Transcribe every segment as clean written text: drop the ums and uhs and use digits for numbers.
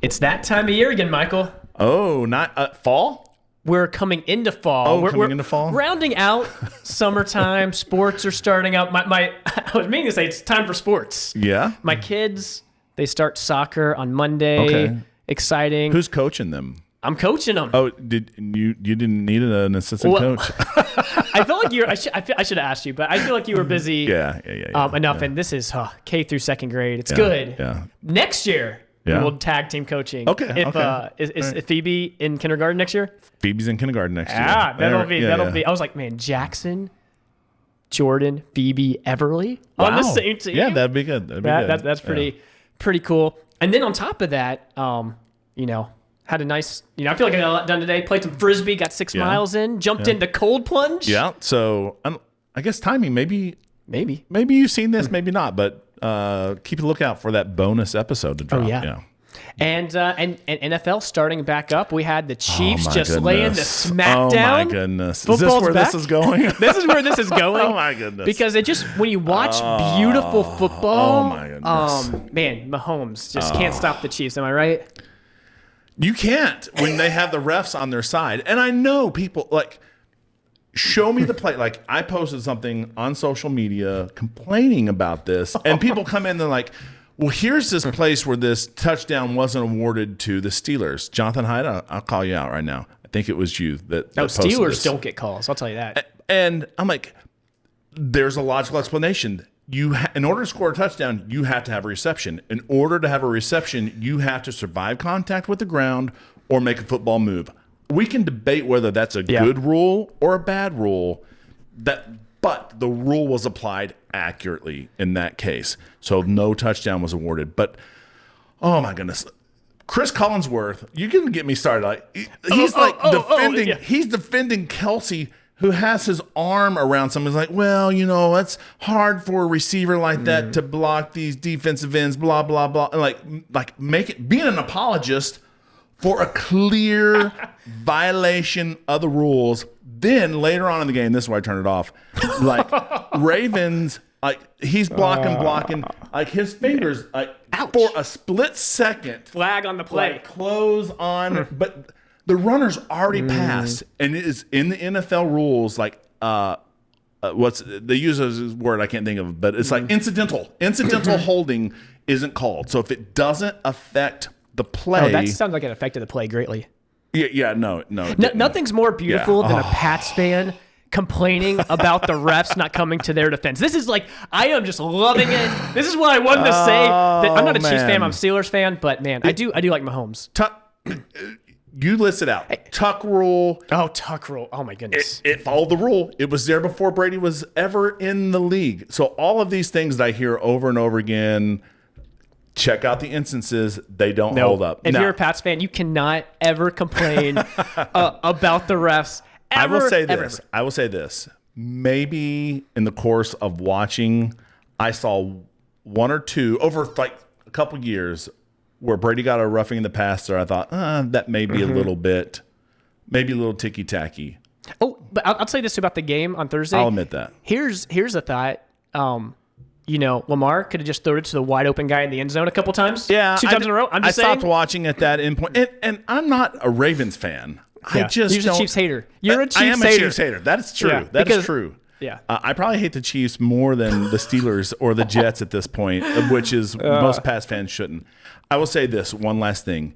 It's that time of year again, Michael. Oh, not fall? We're coming into fall. Oh, we're coming into fall? Rounding out summertime. Sports are starting up. I was meaning to say it's time for sports. Yeah? My kids, they start soccer on Monday. Okay. Exciting. Who's coaching them? I'm coaching them. Oh, did you didn't need an assistant coach? I feel like I should have asked you, but I feel like you were busy Yeah. enough. And this is K through second grade. It's good. Yeah. Next year, we will tag team coaching. Okay. Is Phoebe in kindergarten next year? Phoebe's in kindergarten next year. That'll be. I was like, man, Jackson, Jordan, Phoebe, Everly on the same team. Yeah, that'd be good. That's pretty cool. And then on top of that, had a nice, I feel like I got a lot done today. Played some Frisbee, got 6 miles in, jumped into cold plunge. Yeah. So I guess timing, maybe you've seen this, maybe not, but keep a lookout for that bonus episode to drop. Oh, yeah. And NFL starting back up. We had the Chiefs laying the smackdown. Oh, my goodness. Football's is this where back. this is going? This is where this is going. Oh, my goodness. Because when you watch beautiful football, oh, my goodness. Man, Mahomes just can't stop the Chiefs. Am I right? You can't when they have the refs on their side. And I know people, show me the play. Like, I posted something on social media complaining about this, and people come in and they're like, well, here's this place where this touchdown wasn't awarded to the Steelers. Jonathan Hyde, I'll call you out right now. I think it was you that posted Steelers this. don't get calls. I'll tell you that. And I'm like, there's a logical explanation. In order to score a touchdown, you have to have a reception. In order to have a reception, you have to survive contact with the ground or make a football move. We can debate whether that's a good rule or a bad rule, but the rule was applied accurately in that case. So no touchdown was awarded. But, oh my goodness. Chris Collinsworth, you can get me started. He's defending Kelsey, who has his arm around someone. He's like, well, it's hard for a receiver like that to block these defensive ends, blah, blah, blah. And being an apologist for a clear violation of the rules. Then later on in the game, this is why I turned it off. Ravens, he's blocking, his fingers, for a split second. Flag on the play. Close on, but the runner's already passed, and it is in the NFL rules. They use a word I can't think of, but it's like incidental. Incidental holding isn't called. So if it doesn't affect the play, that sounds like it affected the play greatly. Yeah, no. Nothing's more beautiful than a Pats fan complaining about the refs not coming to their defense. This is I am just loving it. This is what I wanted to say. I'm not a Chiefs fan. I'm a Steelers fan, but man, I do like Mahomes. You list it out. Tuck rule. Oh, tuck rule. Oh, my goodness. It followed the rule. It was there before Brady was ever in the league. So all of these things that I hear over and over again, check out the instances. They don't hold up. If you're a Pats fan, you cannot ever complain about the refs. I will say this. Maybe in the course of watching, I saw one or two over a couple years where Brady got a roughing the passer. I thought, that may be a little bit, maybe a little ticky-tacky. Oh, but I'll say this about the game on Thursday. I'll admit that. Here's a thought. Lamar could have just thrown it to the wide open guy in the end zone a couple times. Yeah. 2 times in a row. I'm just saying. I stopped watching at that end point. And I'm not a Ravens fan. Yeah. You're a Chiefs hater. You're a Chiefs hater. I am a Chiefs hater. That is true. That is true. Yeah. I probably hate the Chiefs more than the Steelers or the Jets at this point, which is most Pats fans shouldn't. I will say this one last thing.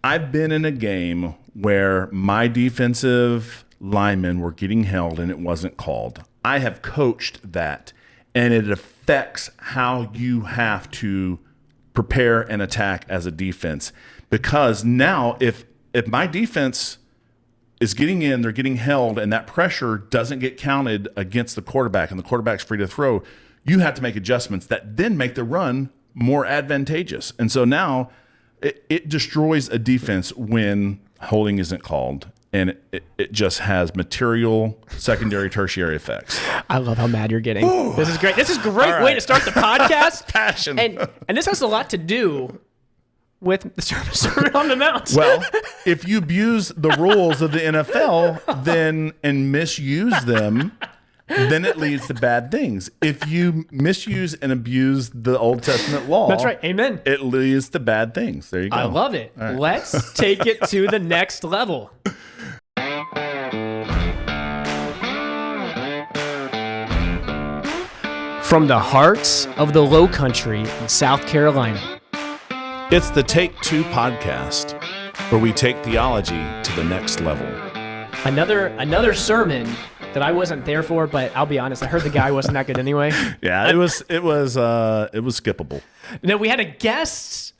I've been in a game where my defensive linemen were getting held and it wasn't called. I have coached that, and it affects how you have to prepare and attack as a defense. Because now if my defense is getting in, they're getting held, and that pressure doesn't get counted against the quarterback, and the quarterback's free to throw, you have to make adjustments that then make the run more advantageous. And so now it destroys a defense when holding isn't called, and it just has material secondary, tertiary effects. I love how mad you're getting. Ooh. This is great. This is a great way to start the podcast. Passion. And this has a lot to do with the Sermon on the Mount. Well, if you abuse the rules of the NFL and misuse them, then it leads to bad things. If you misuse and abuse the Old Testament law, That's right. Amen. It leads to bad things. There you go. I love it. Right. Let's take it to the next level. From the heart of the Low Country in South Carolina, it's the Take Two podcast, where we take theology to the next level. Another sermon that I wasn't there for, but I'll be honest, I heard the guy wasn't that good anyway. Yeah, it was skippable. No, we had a guest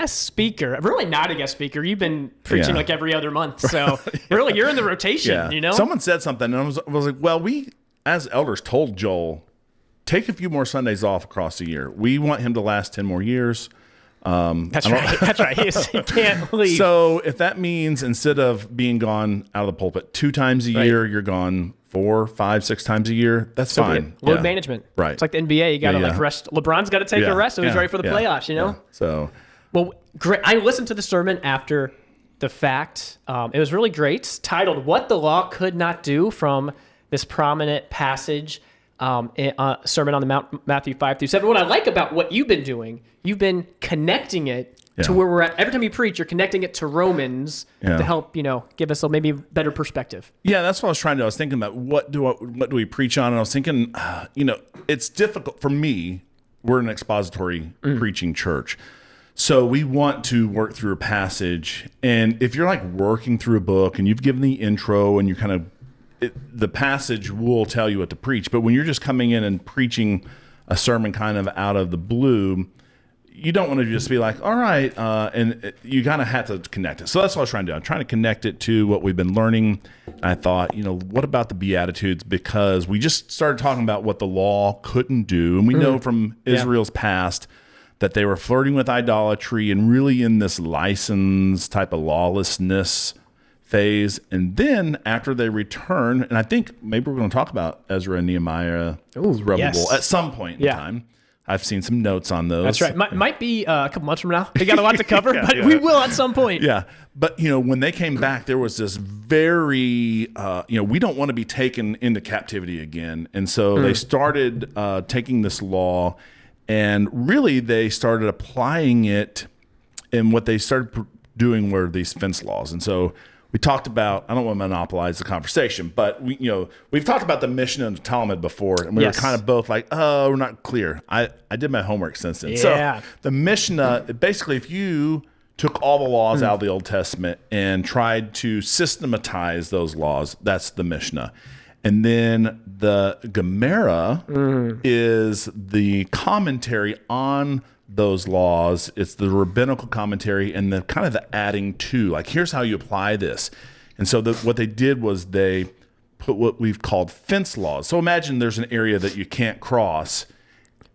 speaker. Really not a guest speaker. You've been preaching like every other month, so really you're in the rotation. You know, someone said something, and I was like, well, we as elders told Joel, take a few more Sundays off across the year. We want him to last 10 more years. That's right. That's right. He can't leave. So if that means instead of being gone out of the pulpit 2 times a year, you're gone 4, 5, 6 times a year, that's fine. Load management. Right. It's like the NBA. You got to rest. LeBron's got to take a rest so he's ready for the playoffs, you know? Yeah. So, well, great. I listened to the sermon after the fact. It was really great. It's titled "What the Law Could Not Do" from this prominent passage. Sermon on the Mount, Matthew 5-7. What I like about what you've been doing, you've been connecting it to where we're at. Every time you preach, you're connecting it to Romans to help, give us a maybe better perspective. Yeah, that's what I was trying to do. I was thinking about what do we preach on? And I was thinking, it's difficult for me. We're an expository preaching church. So we want to work through a passage. And if you're like working through a book and you've given the intro and you kind of the passage will tell you what to preach, but when you're just coming in and preaching a sermon kind of out of the blue, you don't want to just be like, all right, and you kind of have to connect it. So that's what I was trying to do. I'm trying to connect it to what we've been learning. I thought, what about the Beatitudes? Because we just started talking about what the law couldn't do, and we know from Israel's past that they were flirting with idolatry and really in this license type of lawlessness phase. And then after they return, and I think maybe we're going to talk about Ezra and Nehemiah at some point in time. I've seen some notes on those. That's right. Might be a couple months from now. We got a lot to cover, but we will at some point. Yeah. But, when they came back, there was this very, we don't want to be taken into captivity again. And so they started taking this law, and really they started applying it, and what they started doing were these fence laws. And so we talked about, I don't want to monopolize the conversation, but we've talked about the Mishnah and the Talmud before, and we were kind of both like, oh, we're not clear. I did my homework since then. Yeah. So the Mishnah, basically, if you took all the laws out of the Old Testament and tried to systematize those laws, that's the Mishnah. And then the Gemara is the commentary on those laws. It's the rabbinical commentary and the kind of the adding to, like, here's how you apply this. And so what they did was they put what we've called fence laws. So imagine there's an area that you can't cross,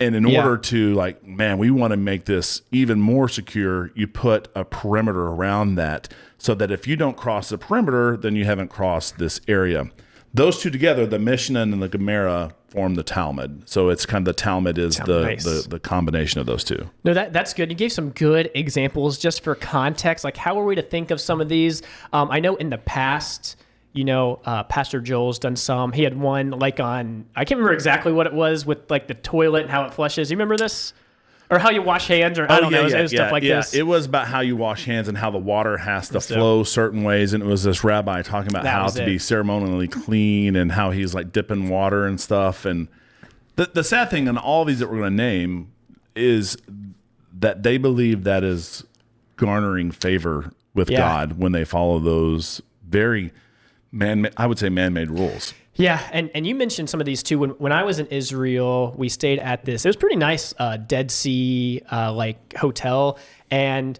and in order to we want to make this even more secure, you put a perimeter around that so that if you don't cross the perimeter, then you haven't crossed this area. Those two together, the Mishnah and the Gemara, form the Talmud. So it's kind of the Talmud is the combination of those two. No, that's good. You gave some good examples just for context. Like, how are we to think of some of these? I know in the past, Pastor Joel's done some. He had one I can't remember exactly what it was with like the toilet and how it flushes. You remember this? Or how you wash hands, or I don't know, it was stuff like this. It was about how you wash hands and how the water has to flow certain ways. And it was this rabbi talking about how to be ceremonially clean and how he's like dipping water and stuff. And the sad thing in all these that we're going to name is that they believe that is garnering favor with God when they follow those very man-made rules. Yeah, and you mentioned some of these too. When I was in Israel, we stayed at this. It was pretty nice Dead Sea hotel, and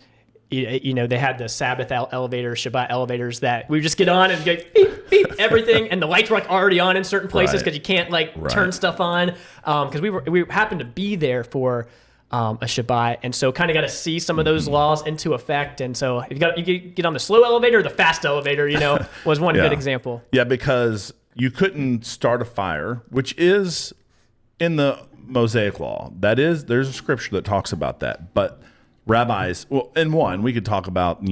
they had the Sabbath elevators, Shabbat elevators that we just get on and go beep beep everything, and the lights were already on in certain places because you can't turn stuff on because we happened to be there for a Shabbat, and so kind of got to see some of those laws into effect. And so you get on the slow elevator or the fast elevator. Was one good example. Yeah, because you couldn't start a fire, which is in the Mosaic law. There's a scripture that talks about that. But rabbis, well, in one, we could talk about,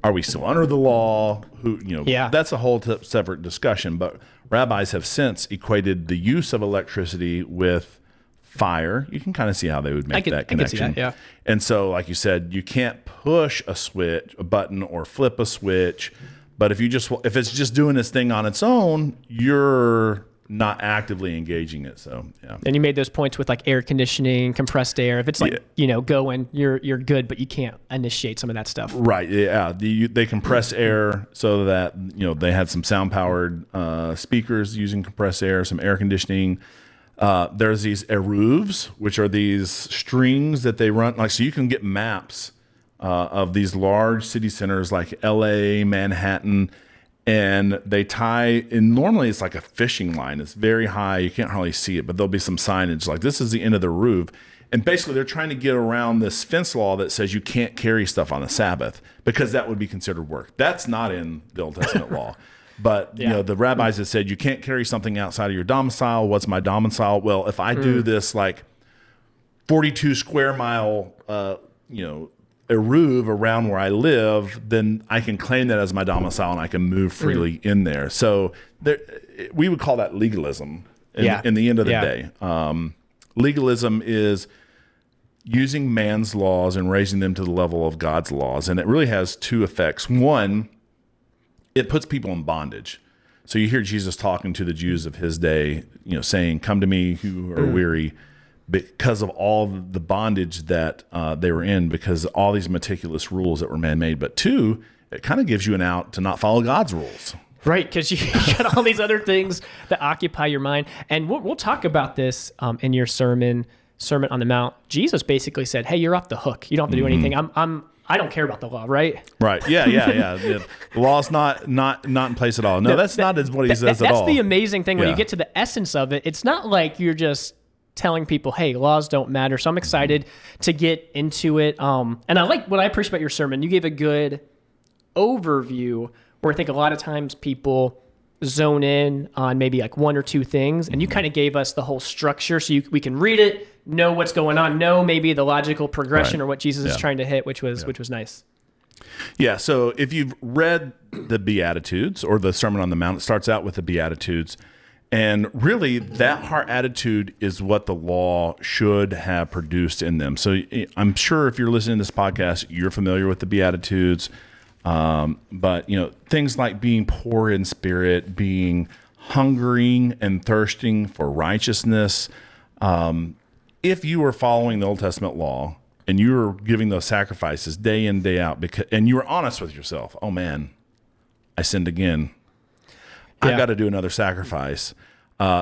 are we still under the law? That's a whole separate discussion. But rabbis have since equated the use of electricity with fire. You can kind of see how they would make that connection. I can see that, yeah. And so, like you said, you can't push a button, or flip a switch. But if it's just doing this thing on its own, you're not actively engaging it. So, yeah. And you made those points with like air conditioning, compressed air. If it's like, going, you're good, but you can't initiate some of that stuff. Right. Yeah. They compress air so that, they had some sound powered speakers using compressed air, some air conditioning. There's these eruves, which are these strings that they run. So you can get maps of these large city centers like LA, Manhattan, and they tie, and normally it's like a fishing line. It's very high. You can't hardly see it, but there'll be some signage like this is the end of the roof. And basically they're trying to get around this fence law that says you can't carry stuff on the Sabbath because that would be considered work. That's not in the Old Testament law. But the rabbis have said you can't carry something outside of your domicile. What's my domicile? Well, if I do this like 42 square mile, eruv around where I live, then I can claim that as my domicile and I can move freely in there. So we would call that legalism in the end of the day. Legalism is using man's laws and raising them to the level of God's laws. And it really has two effects. One, it puts people in bondage. So you hear Jesus talking to the Jews of his day, saying, come to me who are weary, because of all the bondage that they were in, because all these meticulous rules that were man-made. But two, it kind of gives you an out to not follow God's rules. Right, because you got all these other things that occupy your mind. And we'll talk about this in your Sermon on the Mount. Jesus basically said, hey, you're off the hook. You don't have to do anything. I don't care about the law, right? Right. Yeah. The law's not in place at all. No, that's not what he says at all. That's the amazing thing when you get to the essence of it. It's not like you're just telling people, hey, laws don't matter. So I'm excited to get into it. And I like what I appreciate about your sermon. You gave a good overview where I think a lot of times people zone in on maybe like one or two things, and you kind of gave us the whole structure so we can read it, know what's going on, know maybe the logical progression or what Jesus is trying to hit, which was nice. Yeah, so if you've read the Beatitudes or the Sermon on the Mount, it starts out with the Beatitudes. And really, that heart attitude is what the law should have produced in them. So I'm sure if you're listening to this podcast, you're familiar with the Beatitudes. But, things like being poor in spirit, being hungering and thirsting for righteousness. If you were following the Old Testament law and you were giving those sacrifices day in, day out, and you were honest with yourself, oh man, I sinned again. I've got to do another sacrifice.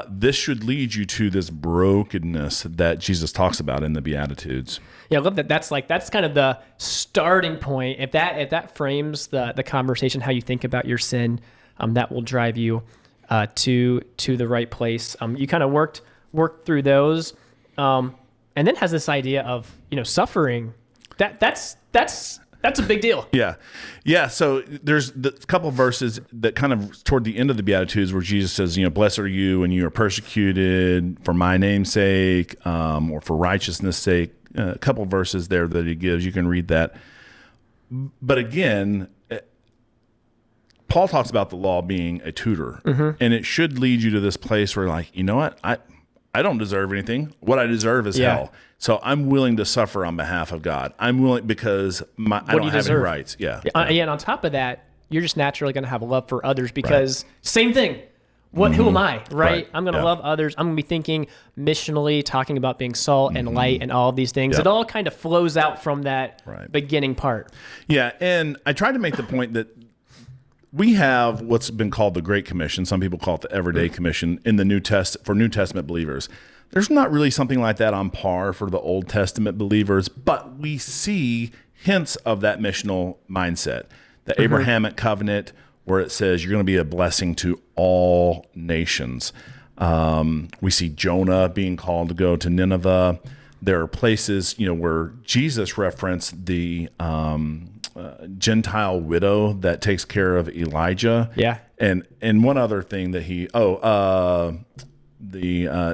This should lead you to this brokenness that Jesus talks about in the Beatitudes. Yeah, I love that. That's kind of the starting point. If that frames the conversation, how you think about your sin, that will drive you to the right place. You kind of worked through those, and then has this idea of suffering. That's a big deal. Yeah. So there's a couple of verses that kind of toward the end of the Beatitudes where Jesus says, blessed are you when you are persecuted for my name's sake, or for righteousness' sake. A couple of verses there that he gives. You can read that. But again, Paul talks about the law being a tutor, and it should lead you to this place where, like, you know what? I don't deserve anything. What I deserve is hell. So I'm willing to suffer on behalf of God. I'm willing because I don't have any rights. Yeah. And on top of that, you're just naturally going to have love for others because same thing. Who am I, right? I'm going to love others. I'm going to be thinking missionally, talking about being salt and light and all of these things. It all kind of flows out from that beginning part. Yeah, and I tried to make the point that we have what's been called the Great Commission. Some people call it the Everyday Commission in the for New Testament believers. There's not really something like that on par for the Old Testament believers, but we see hints of that missional mindset. The Abrahamic covenant, where it says you're going to be a blessing to all nations. We see Jonah being called to go to Nineveh. There are places, where Jesus referenced the Gentile widow that takes care of Elijah. Yeah. And one other thing that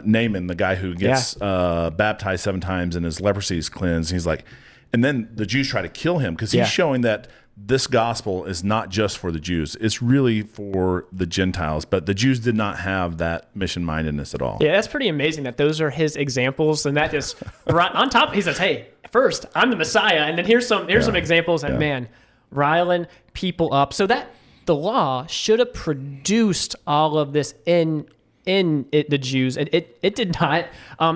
Naaman, the guy who gets baptized 7 times and his leprosy is cleansed. He's like, And then the Jews try to kill him because he's showing that this gospel is not just for the Jews. It's really for the Gentiles. But the Jews did not have that mission mindedness at all. Yeah, that's pretty amazing that those are his examples. And that just, right on top, he says, hey, first, I'm the Messiah. And then here's some examples. And man, riling people up. So that the law should have produced all of this in the Jews. And it did not.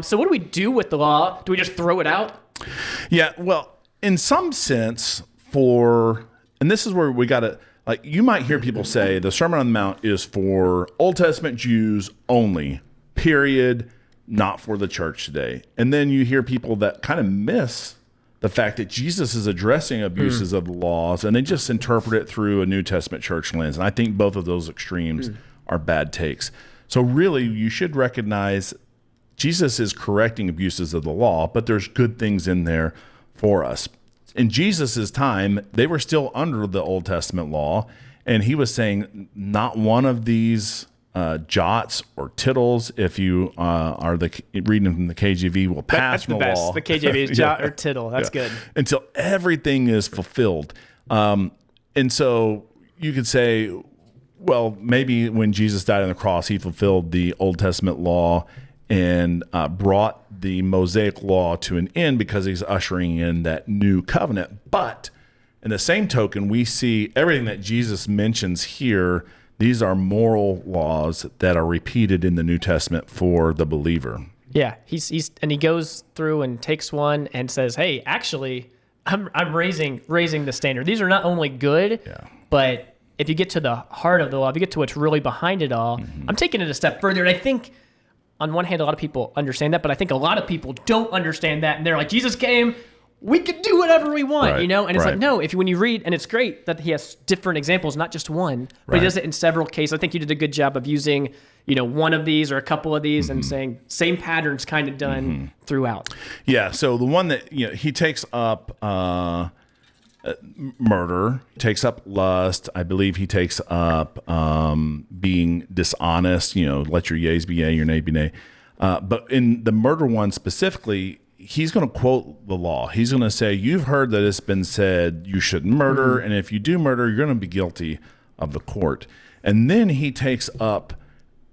So what do we do with the law? Do we just throw it out? Yeah, well, in some sense, and this is where we got to, like, you might hear people say the Sermon on the Mount is for Old Testament Jews only, period, not for the church today. And then you hear people that kind of miss the fact that Jesus is addressing abuses of the laws, and they just interpret it through a New Testament church lens. And I think both of those extremes are bad takes. So really, you should recognize Jesus is correcting abuses of the law, but there's good things in there for us. In Jesus' time, they were still under the Old Testament law, and he was saying not one of these jots or tittles, if you are reading from the KJV, will pass from the best. law. The KJV is jot or tittle. That's good. Until everything is fulfilled. And so you could say, well, maybe when Jesus died on the cross, he fulfilled the Old Testament law and brought the Mosaic law to an end because he's ushering in that new covenant. But in the same token, we see everything that Jesus mentions here. These are moral laws that are repeated in the New Testament for the believer. Yeah, and he goes through and takes one and says, "Hey, actually, I'm raising the standard. These are not only good, but if you get to the heart of the law, if you get to what's really behind it all, I'm taking it a step further." And I think, on one hand, a lot of people understand that, but I think a lot of people don't understand that, and they're like, Jesus came, we can do whatever we want, right, And it's like, no, when you read, and it's great that he has different examples, not just one, but he does it in several cases. I think you did a good job of using, one of these or a couple of these and saying same patterns kind of done throughout. Yeah, so the one that, he takes up murder, takes up lust. I believe he takes up being dishonest, let your yeas be yea, your nay be nay. But in the murder one specifically, he's going to quote the law. He's going to say, you've heard that it's been said you shouldn't murder, and if you do murder, you're going to be guilty of the court. And then he takes up,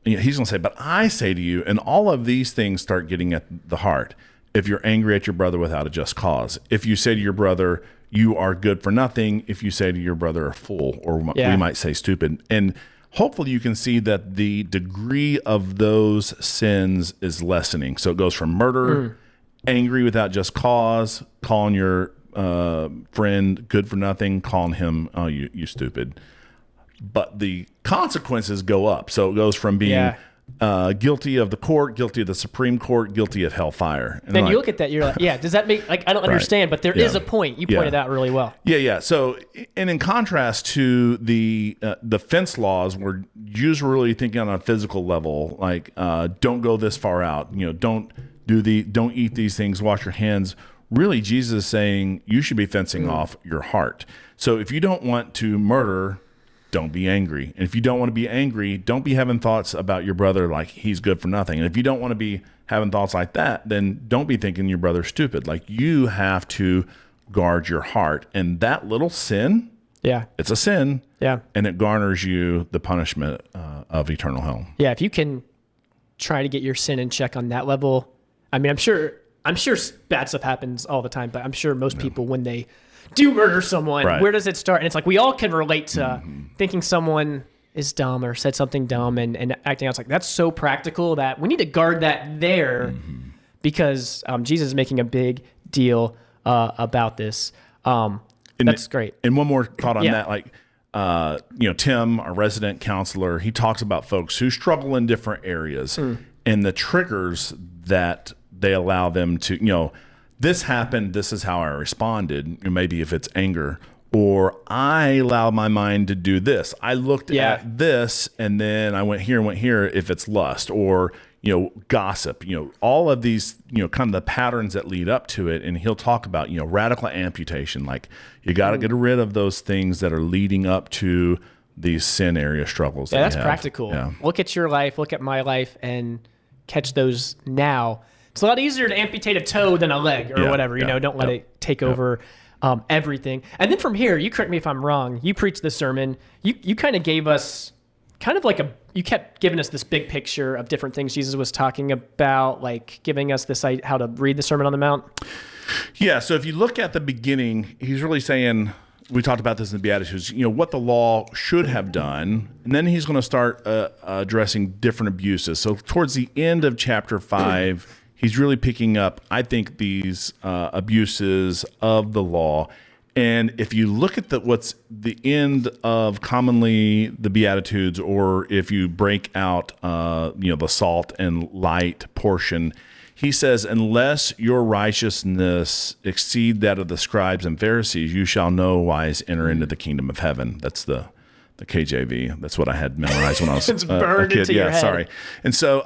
he's going to say, but I say to you, and all of these things start getting at the heart. If you're angry at your brother without a just cause, if you say to your brother, you are good for nothing, if you say to your brother a fool, or we might say stupid. And hopefully you can see that the degree of those sins is lessening. So it goes from murder, angry without just cause, calling your friend good for nothing, calling him, oh, you stupid. But the consequences go up. So it goes from being guilty of the court, guilty of the Supreme Court, guilty of hellfire. And then you look at that, you're like, does that make, I don't understand, but there is a point. You pointed out really well. Yeah. So, and in contrast to the fence laws, where Jews were really thinking on a physical level, like don't go this far out, don't eat these things, wash your hands. Really, Jesus is saying you should be fencing off your heart. So if you don't want to murder, don't be angry. And if you don't want to be angry, don't be having thoughts about your brother like he's good for nothing. And if you don't want to be having thoughts like that, then don't be thinking your brother's stupid. Like, you have to guard your heart. And that little sin, it's a sin. Yeah. And it garners you the punishment of eternal hell. Yeah, if you can try to get your sin in check on that level, I mean, I'm sure bad stuff happens all the time, but I'm sure most people, when they do murder someone, where does it start? And it's like, we all can relate to thinking someone is dumb or said something dumb and acting out. It's like, that's so practical that we need to guard that there because Jesus is making a big deal about this. That's great. And one more thought on that, like, Tim, our resident counselor, he talks about folks who struggle in different areas and the triggers that they allow them to, this happened, this is how I responded. Maybe if it's anger, or I allowed my mind to do this. I looked at this and then I went here if it's lust, or, gossip, all of these, kind of the patterns that lead up to it. And he'll talk about, radical amputation. Like, you got to get rid of those things that are leading up to these sin area struggles. Yeah, that's practical. Yeah. Look at your life, look at my life, and catch those now. It's a lot easier to amputate a toe than a leg or whatever. You know, don't let it take over everything. And then from here, you correct me if I'm wrong. You preached the sermon. You kind of gave us you kept giving us this big picture of different things Jesus was talking about, like giving us this how to read the Sermon on the Mount. Yeah. So if you look at the beginning, he's really saying, we talked about this in the Beatitudes, what the law should have done. And then he's going to start addressing different abuses. So towards the end of chapter 5, he's really picking up, I think, these abuses of the law. And if you look at what's the end of commonly the Beatitudes, or if you break out, the salt and light portion, he says, unless your righteousness exceed that of the scribes and Pharisees, you shall no wise enter into the kingdom of heaven. That's the KJV. That's what I had memorized when I was it's burned a kid. Into your head. Sorry. And so,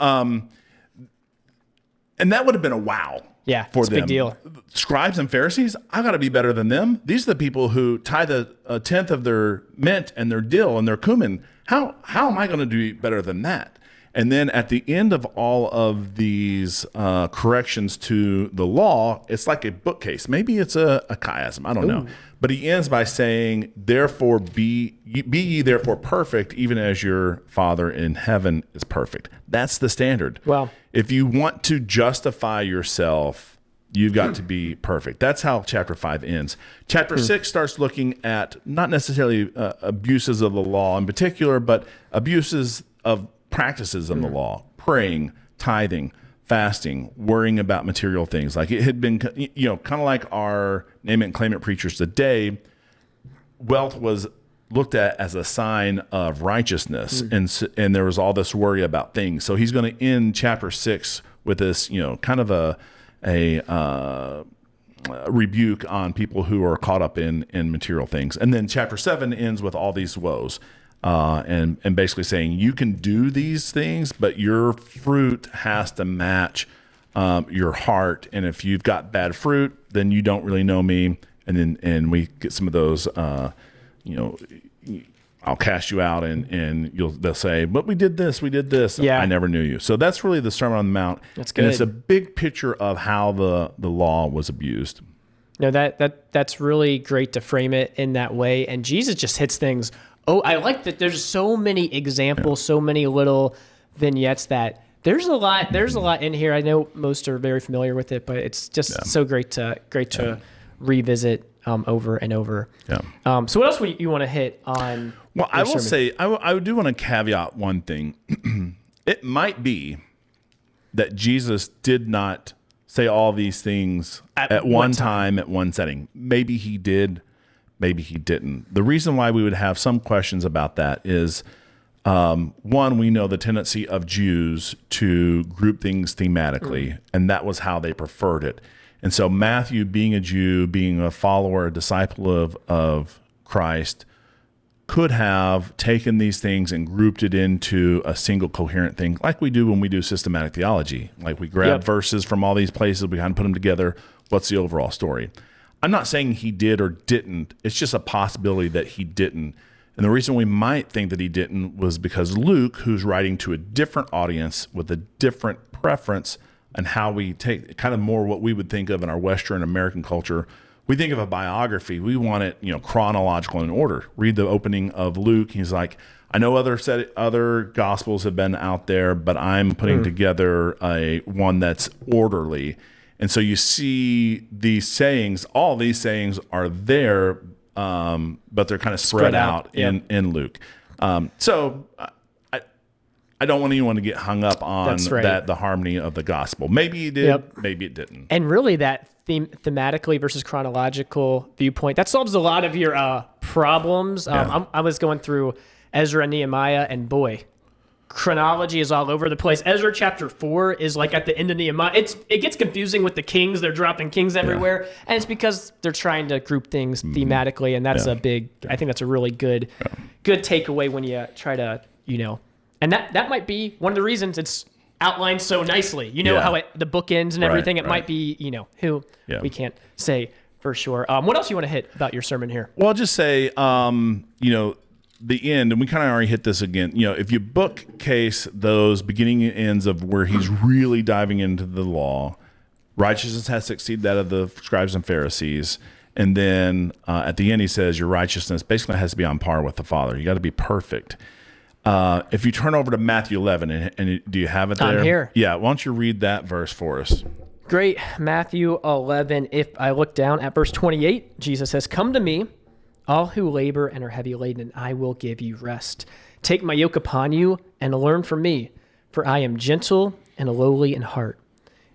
and that would have been a wow. Yeah, for it's a them. big deal. Scribes and Pharisees, I got to be better than them. These are the people who tithe a tenth of their mint and their dill and their cumin. How am I going to do better than that? And then at the end of all of these corrections to the law, it's like a bookcase. Maybe it's a chiasm. I don't know. But he ends by saying, therefore be ye therefore perfect, even as your Father in heaven is perfect. That's the standard. Wow. If you want to justify yourself, you've got to be perfect. That's how chapter 5 ends. Chapter 6 starts looking at not necessarily abuses of the law in particular, but abuses of practices of the law, praying, tithing, fasting, worrying about material things. Like it had been, kind of like our name it and claim it preachers today, wealth was looked at as a sign of righteousness. And there was all this worry about things. So he's going to end chapter 6 with this, kind of a rebuke on people who are caught up in material things. And then chapter 7 ends with all these woes. And basically saying you can do these things, but your fruit has to match your heart. And if you've got bad fruit, then you don't really know me. And we get some of those, I'll cast you out, and they'll say, but we did this. Yeah. I never knew you. So that's really the Sermon on the Mount. That's good. And it's a big picture of how the law was abused. No, that's really great to frame it in that way. And Jesus just hits things. Oh, I like that there's so many examples, so many little vignettes that there's a lot in here. I know most are very familiar with it, but it's just so great to revisit over and over. Yeah. So what else would you want to hit on? Well, I will say, I do want to caveat one thing. It might be that Jesus did not say all these things at one time, at one setting. Maybe he did. Maybe he didn't. The reason why we would have some questions about that is, one, we know the tendency of Jews to group things thematically, and that was how they preferred it. And so Matthew, being a Jew, being a follower, a disciple of Christ, could have taken these things and grouped it into a single coherent thing, like we do when we do systematic theology. Like we grab verses from all these places, we kind of put them together. What's the overall story? I'm not saying he did or didn't. It's just a possibility that he didn't. And the reason we might think that he didn't was because Luke, who's writing to a different audience with a different preference and how we take kind of more what we would think of in our Western American culture, we think of a biography. We want it, chronological in order. Read the opening of Luke. He's like, I know other gospels have been out there, but I'm putting together one that's orderly. And so you see these sayings, all these sayings are there, but they're kind of spread out in Luke. So I don't want anyone to get hung up on the harmony of the gospel. Maybe it did, maybe it didn't. And really that thematically versus chronological viewpoint, that solves a lot of your problems. I was going through Ezra and Nehemiah, and boy, chronology is all over the place. Ezra chapter 4 is like at the end of Nehemiah. It gets confusing with the kings. They're dropping kings everywhere. And it's because they're trying to group things thematically. And that's I think that's a really good takeaway when you try to, and that might be one of the reasons it's outlined so nicely. How the book ends and everything. It might be, who we can't say for sure. What else you want to hit about your sermon here? Well, I'll just say, the end, and we kind of already hit this again, if you bookcase those beginning and ends of where he's really diving into the law, righteousness has to exceed that of the scribes and Pharisees. And then at the end, he says your righteousness basically has to be on par with the Father. You got to be perfect. If you turn over to Matthew 11, and do you have it there? I'm here. Yeah. Why don't you read that verse for us? Great. Matthew 11. If I look down at verse 28, Jesus says, "Come to me, all who labor and are heavy laden, and I will give you rest. Take my yoke upon you and learn from me, for I am gentle and lowly in heart.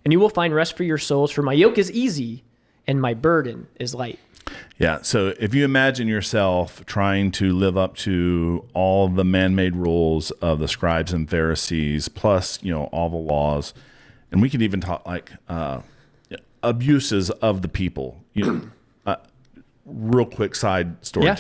And you will find rest for your souls, for my yoke is easy and my burden is light." Yeah. So if you imagine yourself trying to live up to all the man-made rules of the scribes and Pharisees, plus, all the laws, and we could even talk like abuses of the people, real quick side story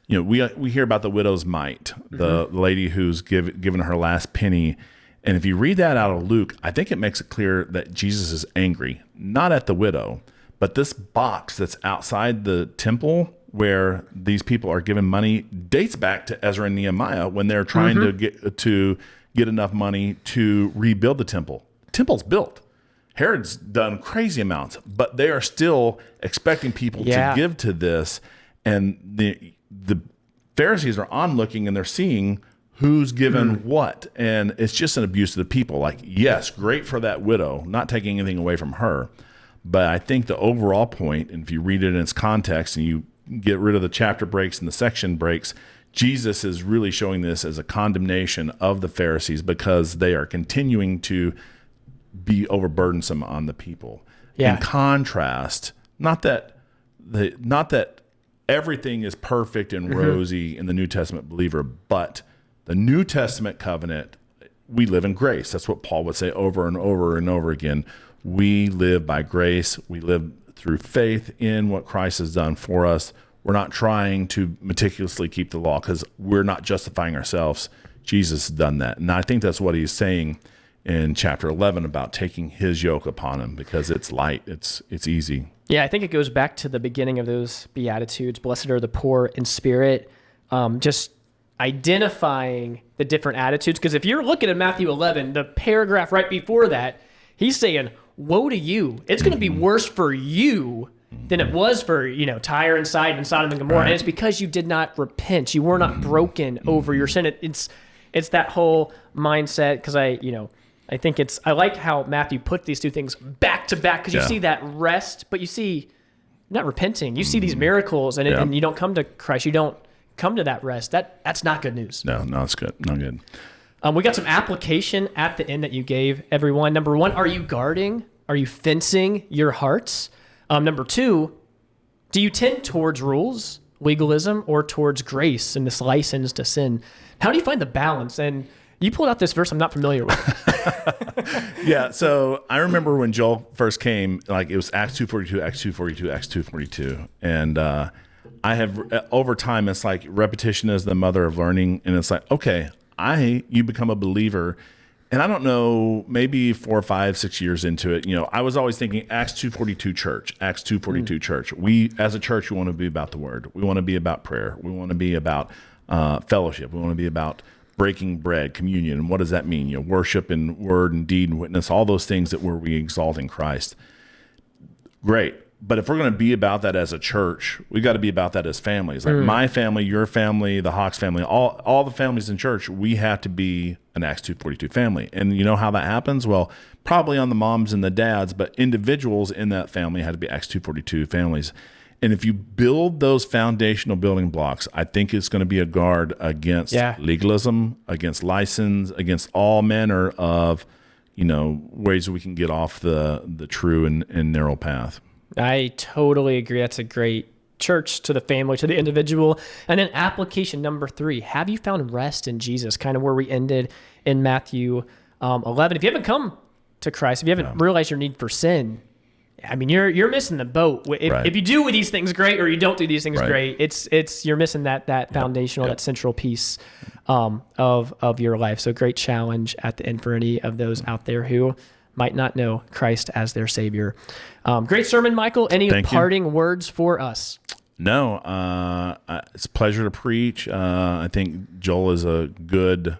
we hear about the widow's mite, the lady who's given her last penny. And if you read that out of Luke, I think it makes it clear that Jesus is angry, not at the widow, but this box that's outside the temple where these people are given money dates back to Ezra and Nehemiah when they're trying to get enough money to rebuild the temple. The temple's built. Herod's done crazy amounts, but they are still expecting people to give to this. And the Pharisees are onlooking and they're seeing who's given what. And it's just an abuse of the people. Like, yes, great for that widow, not taking anything away from her. But I think the overall point, and if you read it in its context and you get rid of the chapter breaks and the section breaks, Jesus is really showing this as a condemnation of the Pharisees because they are continuing to be overburdensome on the people. Yeah. In contrast, not that everything is perfect and rosy in the New Testament believer, but the New Testament covenant, we live in grace. That's what Paul would say over and over and over again. We live by grace. We live through faith in what Christ has done for us. We're not trying to meticulously keep the law because we're not justifying ourselves. Jesus has done that. And I think that's what he's saying in chapter 11 about taking his yoke upon him because it's light, it's easy. Yeah, I think it goes back to the beginning of those Beatitudes. Blessed are the poor in spirit. Just identifying the different attitudes. Because if you're looking at Matthew 11, the paragraph right before that, he's saying, woe to you. It's going to be worse for you than it was for, Tyre and Sidon and Sodom and Gomorrah. Right. And it's because you did not repent. You were not broken over your sin. It's that whole mindset because I like how Matthew put these two things back to back because you see that rest, but you see not repenting. You see these miracles and you don't come to Christ. You don't come to that rest. That's not good news. No, it's good. Not good. We got some application at the end that you gave everyone. Number one, are you guarding? Are you fencing your hearts? Number two, do you tend towards rules, legalism, or towards grace and this license to sin? How do you find the balance? And you pulled out this verse I'm not familiar with. Yeah, so I remember when Joel first came, like it was Acts 2:42, Acts 2:42, Acts 2:42. And I have, over time, it's like repetition is the mother of learning. And it's like, okay, you become a believer. And I don't know, maybe 4, 5, 6 years into it, I was always thinking Acts 2:42 church, Acts 2:42 church. We, as a church, we want to be about the word. We want to be about prayer. We want to be about fellowship. We want to be about breaking bread, communion. And what does that mean? Worship and word and deed and witness, all those things that where we exalt in Christ. Great. But if we're going to be about that as a church, we got to be about that as families. Like my family, your family, the Hawks family, all the families in church, we have to be an Acts 2:42 family. And you know how that happens? Well, probably on the moms and the dads, but individuals in that family had to be Acts 2:42 families. And if you build those foundational building blocks, I think it's going to be a guard against legalism, against license, against all manner of, ways we can get off the true and narrow path. I totally agree. That's a great church to the family, to the individual. And then application number 3, have you found rest in Jesus? Kind of where we ended in Matthew 11. If you haven't come to Christ, if you haven't realized your need for sin, I mean, you're missing the boat. If you do these things great or you don't do these things great, it's you're missing that foundational, that central piece of your life. So great challenge at the end for any of those out there who might not know Christ as their Savior. Great sermon, Michael. Any parting words for us? No, it's a pleasure to preach. I think Joel is a good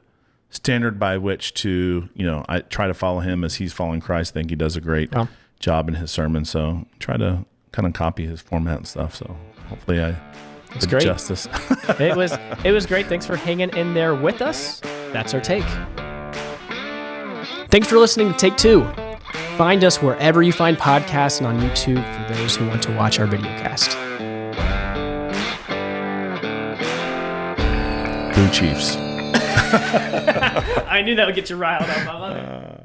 standard by which to, I try to follow him as he's following Christ. I think he does a great job in his sermon. So try to kind of copy his format and stuff. So hopefully I did great. justice. It was great. Thanks for hanging in there with us. That's our take. Thanks for listening to Take 2. Find us wherever you find podcasts and on YouTube for those who want to watch our video cast. Blue Chiefs. I knew that would get you riled up. I love it.